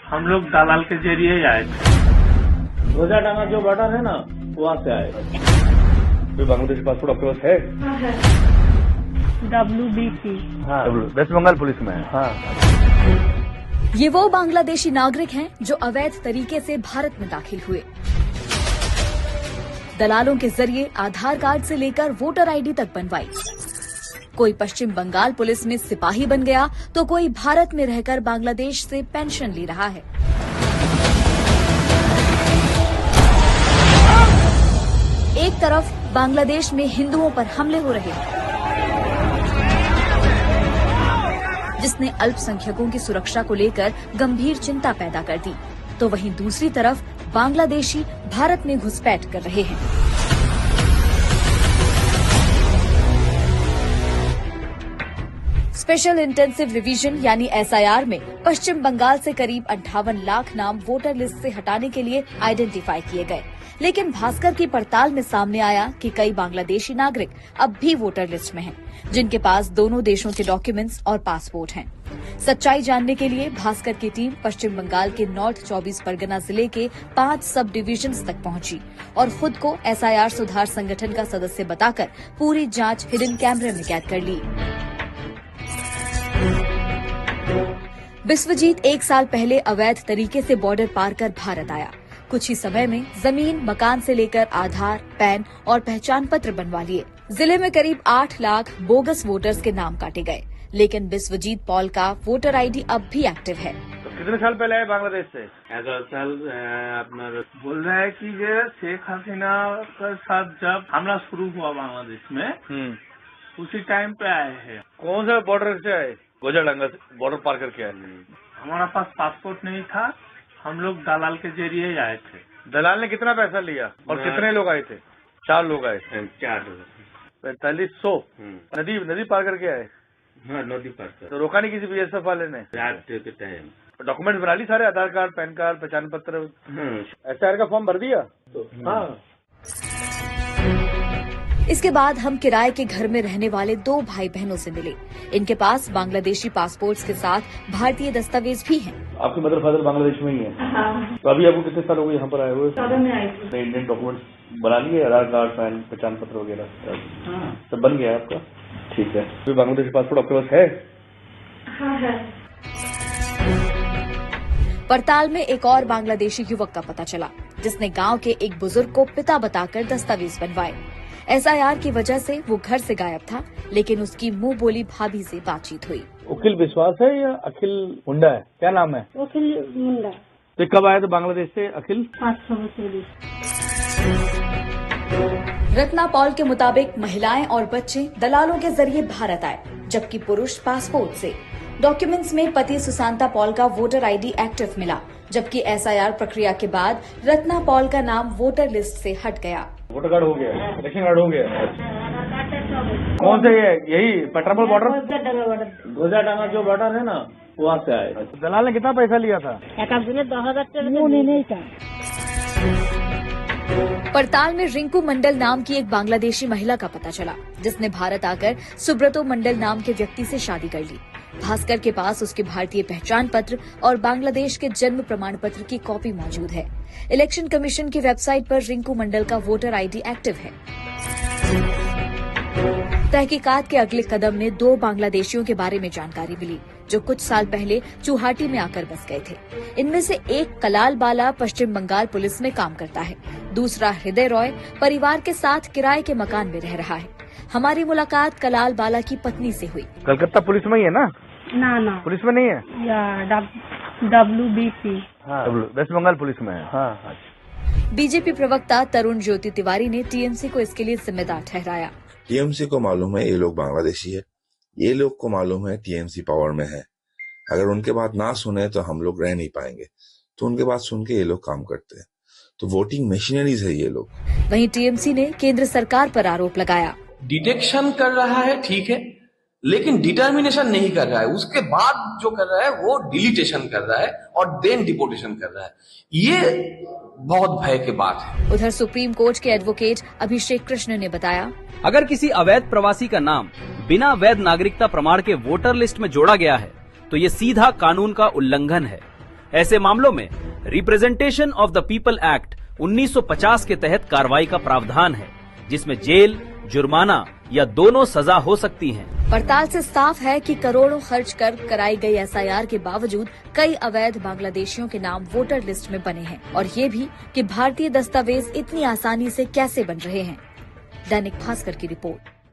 हम लोग दलाल के जरिए आए थे। ध्वजा टांगा जो बटन है ना वहाँ से आए। तो बांग्लादेशी पासपोर्ट आपके पास है? WBP। हाँ, वेस्ट बंगाल पुलिस में है। हाँ। ये वो बांग्लादेशी नागरिक हैं जो अवैध तरीके से भारत में दाखिल हुए। दलालों के जरिए आधार कार्ड से लेकर वोटर आईडी तक बनवाई। कोई पश्चिम बंगाल पुलिस में सिपाही बन गया तो कोई भारत में रहकर बांग्लादेश से पेंशन ले रहा है। एक तरफ बांग्लादेश में हिंदुओं पर हमले हो रहे हैं, जिसने अल्पसंख्यकों की सुरक्षा को लेकर गंभीर चिंता पैदा कर दी, तो वहीं दूसरी तरफ बांग्लादेशी भारत में घुसपैठ कर रहे हैं। स्पेशल इंटेंसिव रिवीजन यानी SIR में पश्चिम बंगाल से करीब 58 लाख नाम वोटर लिस्ट से हटाने के लिए आइडेंटिफाई किए गए, लेकिन भास्कर की पड़ताल में सामने आया कि कई बांग्लादेशी नागरिक अब भी वोटर लिस्ट में हैं, जिनके पास दोनों देशों के डॉक्यूमेंट्स और पासपोर्ट हैं। सच्चाई जानने के लिए भास्कर की टीम पश्चिम बंगाल के नॉर्थ 24 परगना जिले के 5 सब डिविजन्स तक पहुंची और खुद को SIR सुधार संगठन का सदस्य बताकर पूरी जांच हिडन कैमरे में कैद कर ली। बिस्वजीत 1 साल पहले अवैध तरीके से बॉर्डर पार कर भारत आया। कुछ ही समय में जमीन, मकान से लेकर आधार, पैन और पहचान पत्र बनवा लिए। जिले में करीब 8 लाख बोगस वोटर्स के नाम काटे गए, लेकिन बिस्वजीत पॉल का वोटर आईडी अब भी एक्टिव है। तो कितने साल पहले आए बांग्लादेश से? 11 साल अपना बोल रहा है कि ये शेख हसीना के साथ जब हमला शुरू हुआ बांग्लादेश में उसी टाइम पे आए हैं। कौन सा बॉर्डर से आए? गोजाडांगा बॉर्डर पार करके आए। हमारा पास पासपोर्ट नहीं था, हम लोग दलाल के जरिए आए थे। दलाल ने कितना पैसा लिया और कितने लोग आए थे? 4 लोग आए। 4 4500 नदी पार करके आए। हाँ, नदी पार कर। तो रोका नहीं किसी BSF वाले ने? रात के टाइम डॉक्यूमेंट बना ली सारे, आधार कार्ड, पैन कार्ड, पहचान पत्र। SIR का फॉर्म भर दिया? हाँ। इसके बाद हम किराए के घर में रहने वाले 2 भाई बहनों से मिले। इनके पास बांग्लादेशी पासपोर्ट्स के साथ भारतीय दस्तावेज भी हैं। आपके मदर फादर बांग्लादेश में ही है? हाँ। तो अभी आपको कितने साल हो गए यहाँ पर आए हुए? 14 में आई थी। इंडियन डॉक्यूमेंट्स बना लिए, आधार कार्ड, पैन, पहचान पत्र वगैरह सब बन गया आपका? ठीक है। तो बांग्लादेशी पासपोर्ट आपके पास है? हाँ है। पड़ताल में एक और बांग्लादेशी युवक का पता चला, जिसने गांव के एक बुजुर्ग को पिता बताकर दस्तावेज बनवाए। SIR की वजह से वो घर से गायब था, लेकिन उसकी मुंह बोली भाभी से बातचीत हुई। अखिल विश्वास है या अखिल मुंडा है? क्या नाम है? अखिल मुंडा। तो कब आया था बांग्लादेश से अखिल? 5 वर्ष। रत्ना पॉल के मुताबिक महिलाएं और बच्चे दलालों के जरिए भारत आए, जबकि पुरुष पासपोर्ट से। डॉक्यूमेंट्स में पति सुशांता पॉल का वोटर आईडी एक्टिव मिला, जबकि SIR प्रक्रिया के बाद रत्ना पॉल का नाम वोटर लिस्ट से हट गया। वोटर कार्ड हो गया, इलेक्शन कार्ड हो गया। कौन से है? यही पेट्रापोल बॉर्डर? ध्वजा टांगा जो बटन है ना वहाँ से आए। दलाल ने कितना पैसा लिया था? 10,000 था। पड़ताल में रिंकू मंडल नाम की एक बांग्लादेशी महिला का पता चला, जिसने भारत आकर सुब्रतो मंडल नाम के व्यक्ति से शादी कर ली। भास्कर के पास उसके भारतीय पहचान पत्र और बांग्लादेश के जन्म प्रमाण पत्र की कॉपी मौजूद है। इलेक्शन कमीशन की वेबसाइट पर रिंकू मंडल का वोटर आईडी एक्टिव है। तहकीकात के अगले कदम में 2 बांग्लादेशियों के बारे में जानकारी मिली, जो कुछ साल पहले चुहाटी में आकर बस गए थे। इनमें से एक कलाल बाला पश्चिम बंगाल पुलिस में काम करता है, दूसरा हृदय रॉय परिवार के साथ किराए के मकान में रह रहा है। हमारी मुलाकात कलाल बाला की पत्नी से हुई। कलकत्ता पुलिस में ही है ना? ना पुलिस में नहीं है? WBP। हाँ। वेस्ट बंगाल पुलिस में है। हाँ। बीजेपी प्रवक्ता तरुण ज्योति तिवारी ने TMC को इसके लिए जिम्मेदार ठहराया। TMC को मालूम है ये लोग बांग्लादेशी है, ये लोग को मालूम है TMC पावर में है। अगर उनके बात ना सुने तो हम लोग रह नहीं पाएंगे, तो उनके बात सुन के ये लोग काम करते हैं। तो वोटिंग मशीनरीज है ये लोग। वहीं TMC ने केंद्र सरकार पर आरोप लगाया। डिटेक्शन कर रहा है ठीक है, लेकिन डिटर्मिनेशन नहीं कर रहा है। उसके बाद जो कर रहा है वो डिलीटेशन कर रहा है और देन डिपोटेशन कर रहा है। ये बहुत भय की बात है। उधर सुप्रीम कोर्ट के एडवोकेट अभिषेक कृष्ण ने बताया, अगर किसी अवैध प्रवासी का नाम बिना वैध नागरिकता प्रमाण के वोटर लिस्ट में जोड़ा गया है तो ये सीधा कानून का उल्लंघन है ऐसे मामलों में representation of the people act 1950 के तहत कार्रवाई का प्रावधान है, जिसमें जेल, जुर्माना या दोनों सजा हो सकती हैं। पड़ताल से साफ है कि करोड़ों खर्च कर कराई गई एसआईआर के बावजूद कई अवैध बांग्लादेशियों के नाम वोटर लिस्ट में बने हैं, और ये भी कि भारतीय दस्तावेज इतनी आसानी से कैसे बन रहे हैं। दैनिक भास्कर की रिपोर्ट।